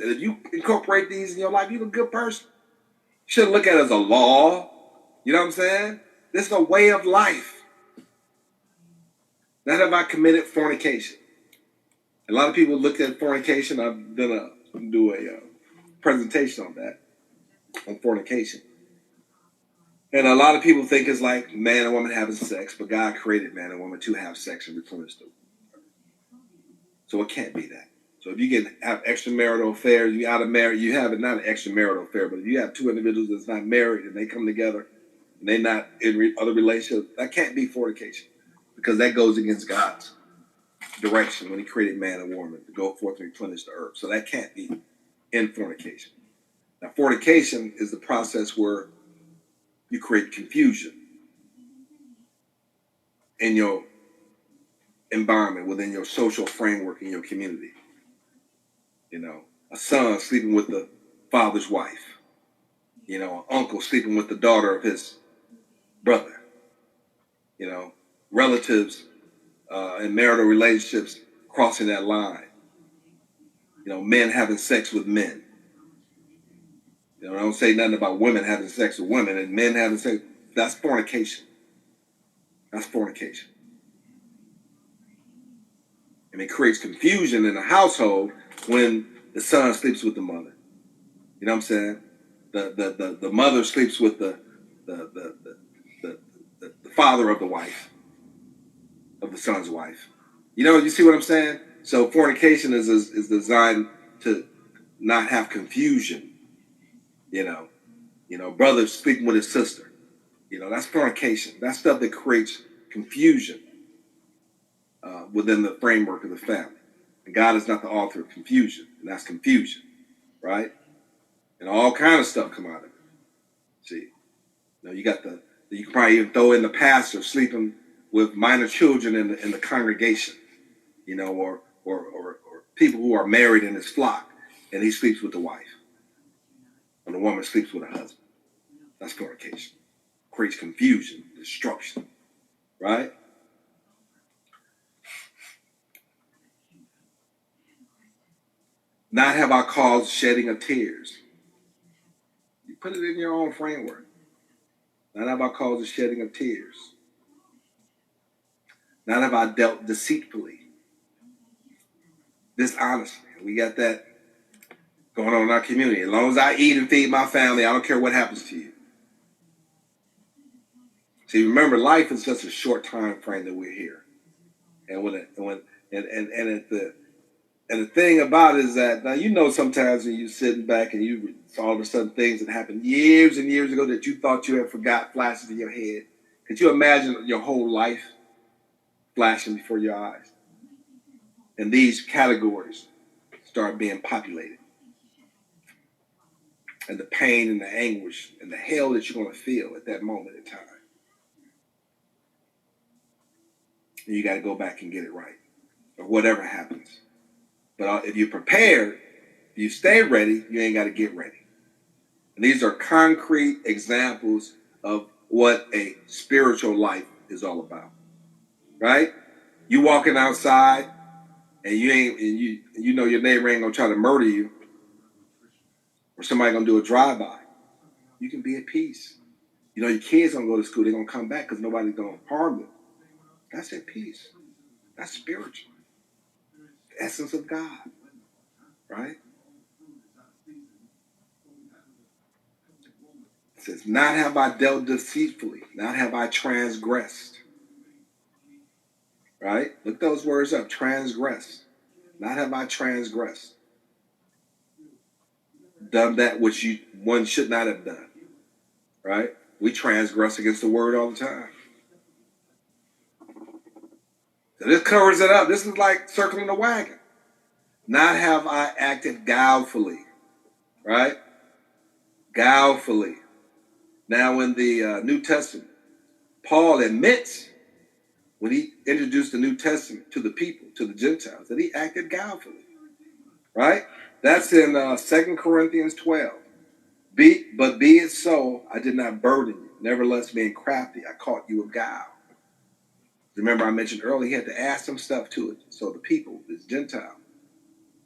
And if you incorporate these in your life, you're a good person. You shouldn't look at it as a law. You know what I'm saying? This is a way of life. Not have I committed fornication. A lot of people look at fornication. I'm gonna do a presentation on that, on fornication. And a lot of people think it's like man and woman having sex, but God created man and woman to have sex and replenish them. So it can't be that. So if you can have extramarital affairs, you out of marriage, you have it not an extramarital affair, but if you have two individuals that's not married and they come together and they're not in other relationships, that can't be fornication because that goes against God's direction when he created man and woman to go forth and replenish the earth. So that can't be in fornication. Now, fornication is the process where you create confusion in your environment, within your social framework in your community. You know, a son sleeping with the father's wife. You know, an uncle sleeping with the daughter of his brother. You know, relatives in marital relationships crossing that line. You know, men having sex with men. You know, I don't say nothing about women having sex with women and men having sex. That's fornication. That's fornication. And it creates confusion in the household when the son sleeps with the mother. You know what I'm saying? The mother sleeps with the father of the wife, of the son's wife. You know, you see what I'm saying? So fornication is designed to not have confusion. You know, brother sleeping with his sister. You know, that's fornication. That's stuff that creates confusion within the framework of the family. And God is not the author of confusion, and that's confusion, right? And all kind of stuff come out of it. See, you know, you can probably even throw in the pastor sleeping with minor children in the congregation, you know, or people who are married in his flock, and he sleeps with the wife, and the woman sleeps with her husband. That's fornication. Creates confusion, destruction, right? Not have I caused shedding of tears. You put it in your own framework. Not have I caused the shedding of tears. Not have I dealt deceitfully, dishonestly. We got that going on in our community. As long as I eat and feed my family, I don't care what happens to you. See, remember, life is just a short time frame that we're here. And the thing about it is that now you know sometimes when you're sitting back and you all of a sudden things that happened years and years ago that you thought you had forgot flashes in your head. Could you imagine your whole life flashing before your eyes? And these categories start being populated. And the pain and the anguish and the hell that you're going to feel at that moment in time. And you got to go back and get it right. Or whatever happens. But if you're prepared, if you stay ready, you ain't got to get ready. And these are concrete examples of what a spiritual life is all about. Right? You walking outside and you know your neighbor ain't gonna try to murder you, or somebody gonna do a drive-by. You can be at peace. You know your kids gonna go to school, they're gonna come back because nobody's gonna harm them. That's at peace. That's spiritual. The essence of God. Right? It says, not have I dealt deceitfully, not have I transgressed. Right? Look those words up. Transgressed. Not have I transgressed. Done that which one should not have done. Right? We transgress against the word all the time. So this covers it up. This is like circling the wagon. Not have I acted guilefully. Right? Guilefully. Now in the New Testament, Paul admits when he introduced the New Testament to the people, to the Gentiles, that he acted guilefully. Right? That's in 2 Corinthians 12. But be it so, I did not burden you. Nevertheless, being crafty, I caught you with guile. Remember, I mentioned earlier, he had to add some stuff to it. So the people, this Gentile,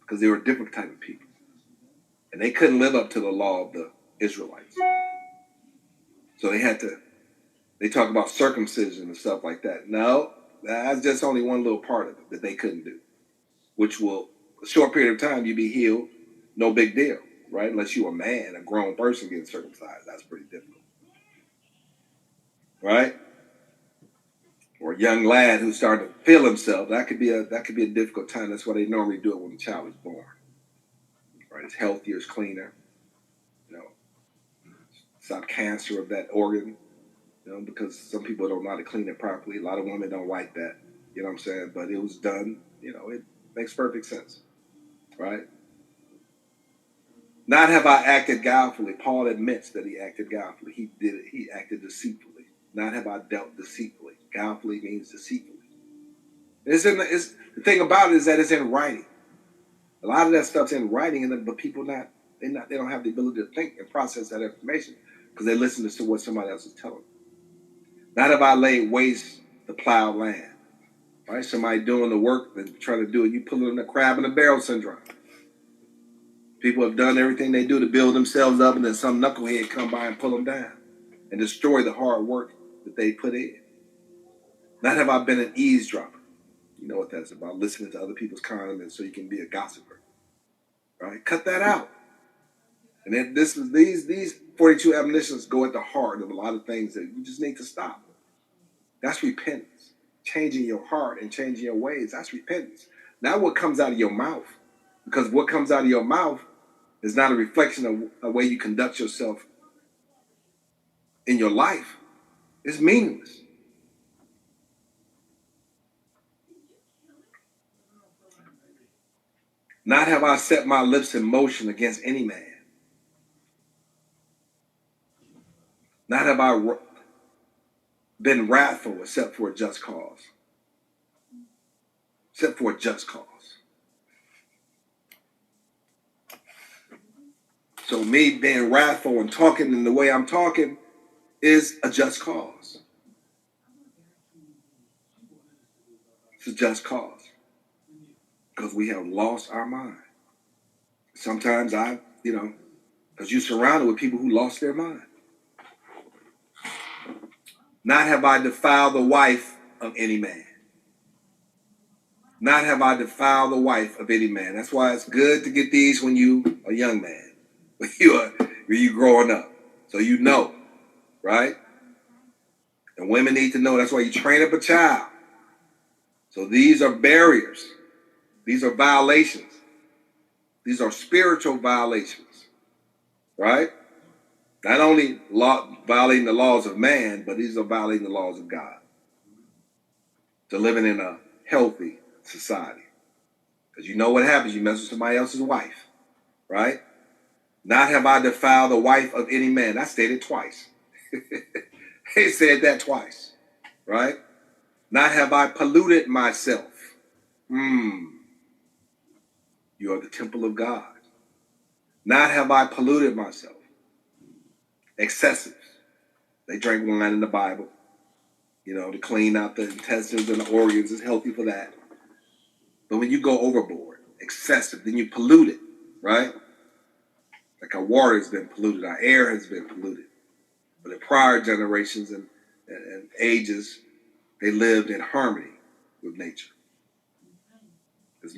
because they were a different type of people. they couldn't live up to the law of the Israelites. So they talk about circumcision and stuff like that. No, that's just only one little part of it that they couldn't do, which will, a short period of time, you be healed, no big deal, right? Unless you're a man, a grown person getting circumcised, that's pretty difficult, right? Or a young lad who's starting to feel himself, that could be a difficult time. That's why they normally do it when the child is born, right? It's healthier, it's cleaner, you know, stop cancer of that organ, you know, because some people don't know how to clean it properly. A lot of women don't like that, you know what I'm saying? But it was done, you know, it makes perfect sense, right? Not have I acted guilefully. Paul admits that he acted guilefully. He did it. He acted deceitfully. Not have I dealt deceitfully. Guilefully means deceitfully. The thing about it is that it's in writing. A lot of that stuff's in writing, but people they don't have the ability to think and process that information because they listen to what somebody else is telling them. Not have I laid waste the plowed land. Right? Somebody doing the work and trying to do it, you pulling the crab in the barrel syndrome. People have done everything they do to build themselves up, and then some knucklehead come by and pull them down and destroy the hard work that they put in. Not have I been an eavesdropper. You know what that's about, listening to other people's comments so you can be a gossiper. Right? Cut that out. And then these 42 admonitions go at the heart of a lot of things that you just need to stop. That's repentance. Changing your heart and changing your ways. That's repentance. Not what comes out of your mouth. Because what comes out of your mouth is not a reflection of the way you conduct yourself in your life. It's meaningless. Not have I set my lips in motion against any man. Not have I been wrathful except for a just cause. Except for a just cause. So me being wrathful and talking in the way I'm talking is a just cause. It's a just cause. Because we have lost our mind. Sometimes because you're surrounded with people who lost their mind. Not have I defiled the wife of any man. Not have I defiled the wife of any man. That's why it's good to get these when you are a young man. When you growing up. So you know, right? And women need to know. That's why you train up a child. So these are barriers. These are violations. These are spiritual violations. Right? Not only violating the laws of man, but these are violating the laws of God. To living in a healthy society. Because you know what happens. You mess with somebody else's wife. Right? Not have I defiled the wife of any man. That's stated twice. He said that twice. Right? Not have I polluted myself. You are the temple of God. Not have I polluted myself. Excessive. They drank wine in the Bible. You know, to clean out the intestines and the organs is healthy for that. But when you go overboard, excessive, then you pollute it, right? Like our water has been polluted, our air has been polluted. But in prior generations and ages, they lived in harmony with nature. As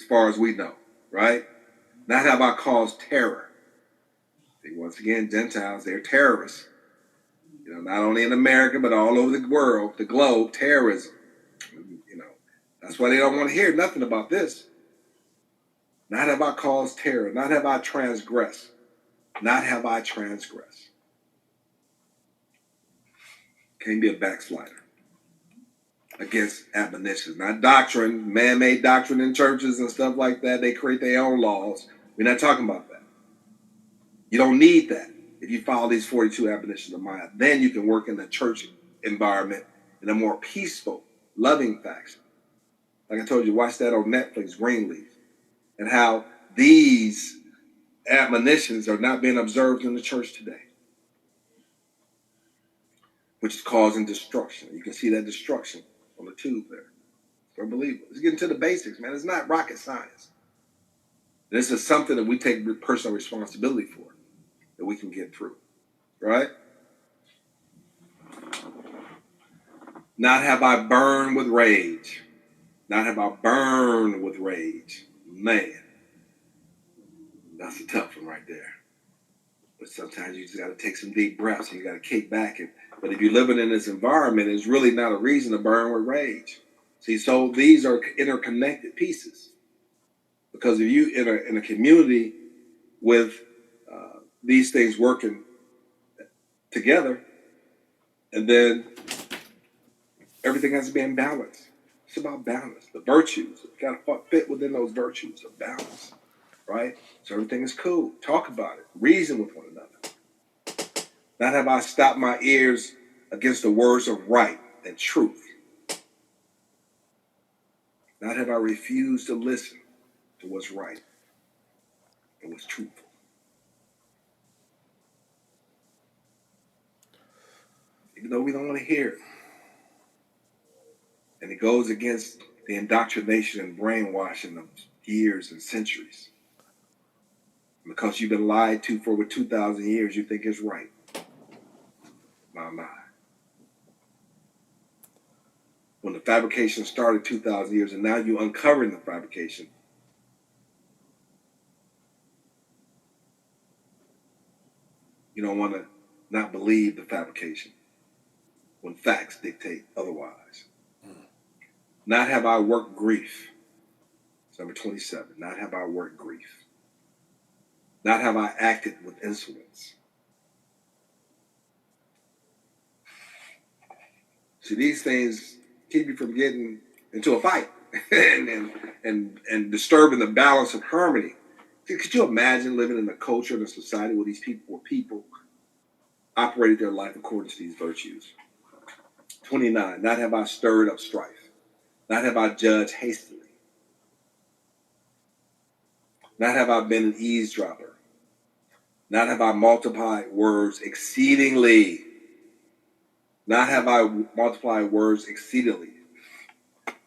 far as we know, right? Not have I caused terror. See, once again, Gentiles, they're terrorists. You know, not only in America, but all over the world, the globe, terrorism. You know, that's why they don't want to hear nothing about this. Not have I caused terror. Not have I transgressed. Not have I transgressed. Can't be a backslider against admonitions. Not doctrine, man-made doctrine in churches and stuff like that. They create their own laws. We're not talking about that. You don't need that if you follow these 42 admonitions of mine. Then you can work in the church environment in a more peaceful, loving fashion. Like I told you, watch that on Netflix, Greenleaf, and how these admonitions are not being observed in the church today, which is causing destruction. You can see that destruction on the tube there for believers. Let's get into the basics, man. It's not rocket science. This is something that we take personal responsibility for, that we can get through, right? Not have I burned with rage. Not have I burned with rage. Man, that's a tough one right there. But sometimes you just got to take some deep breaths and you got to kick back. But if you're living in this environment, it's really not a reason to burn with rage. See, so these are interconnected pieces. Because if you in a community with these things working together, and then everything has to be in balance. It's about balance. The virtues, you got to fit within those virtues of balance, right? So everything is cool. Talk about it. Reason with one another. Not have I stopped my ears against the words of right and truth. Not have I refused to listen to what's right and what's truthful. Even though we don't want to hear it. And it goes against the indoctrination and brainwashing of years and centuries. Because you've been lied to for over 2,000 years, you think it's right. My. When the fabrication started 2,000 years, and now you're uncovering the fabrication, you don't want to not believe the fabrication when facts dictate otherwise. Not have I worked grief. It's number 27. Not have I worked grief. Not have I acted with insolence. See, these things keep you from getting into a fight and disturbing the balance of harmony. Could you imagine living in a culture and a society where people operated their life according to these virtues? 29. Not have I stirred up strife. Not have I judged hastily. Not have I been an eavesdropper. Not have I multiplied words exceedingly. Not have I multiplied words exceedingly.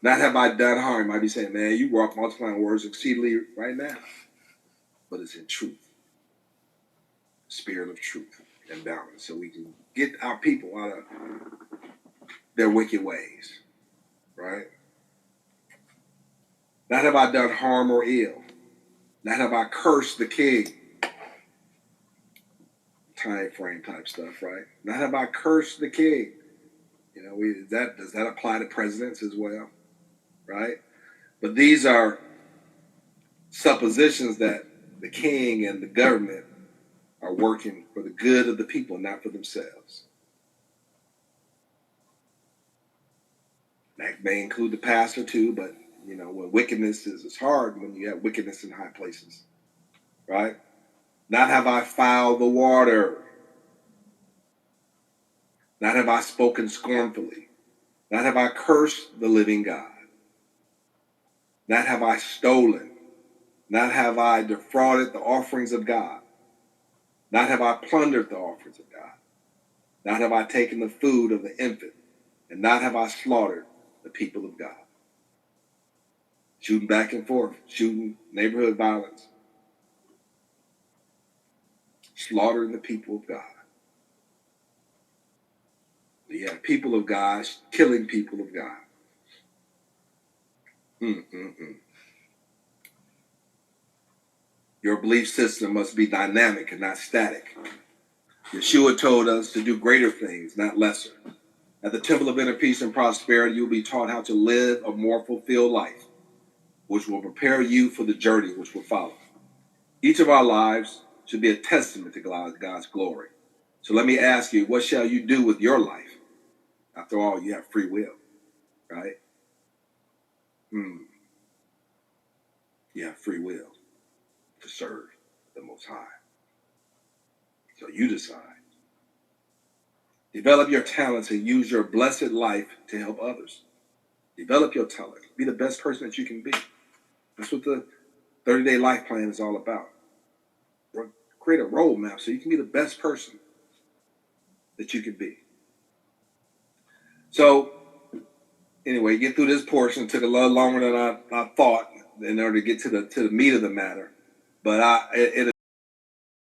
Not have I done harm. You might be saying, man, you walk multiplying words exceedingly right now. But it's in truth. Spirit of truth and balance. So we can get our people out of their wicked ways. Right? Not have I done harm or ill. Not have I cursed the king. Time frame type stuff, right? Not have I cursed the king. You know, does that apply to presidents as well? Right? But these are suppositions that the king and the government are working for the good of the people, not for themselves. That may include the pastor too, but you know, when wickedness it's hard when you have wickedness in high places, right? Not have I fouled the water. Not have I spoken scornfully. Not have I cursed the living God. Not have I stolen. Not have I defrauded the offerings of God. Not have I plundered the offerings of God. Not have I taken the food of the infant. And not have I slaughtered the people of God. Shooting back and forth. Shooting, neighborhood violence. Slaughtering the people of God. Yeah, people of God killing people of God. Your belief system must be dynamic and not static. Yeshua told us to do greater things, not lesser. At the Temple of Inner Peace and Prosperity, you'll be taught how to live a more fulfilled life, which will prepare you for the journey which will follow. Each of our lives should be a testament to God's glory. So let me ask you, what shall you do with your life? After all, you have free will, right? You have free will to serve the Most High. So you decide. Develop your talents and use your blessed life to help others. Develop your talent. Be the best person that you can be. That's what the 30-day life plan is all about. Create a roadmap so you can be the best person that you can be. So, anyway, get through this portion. It took a little longer than I thought in order to get to the meat of the matter. But it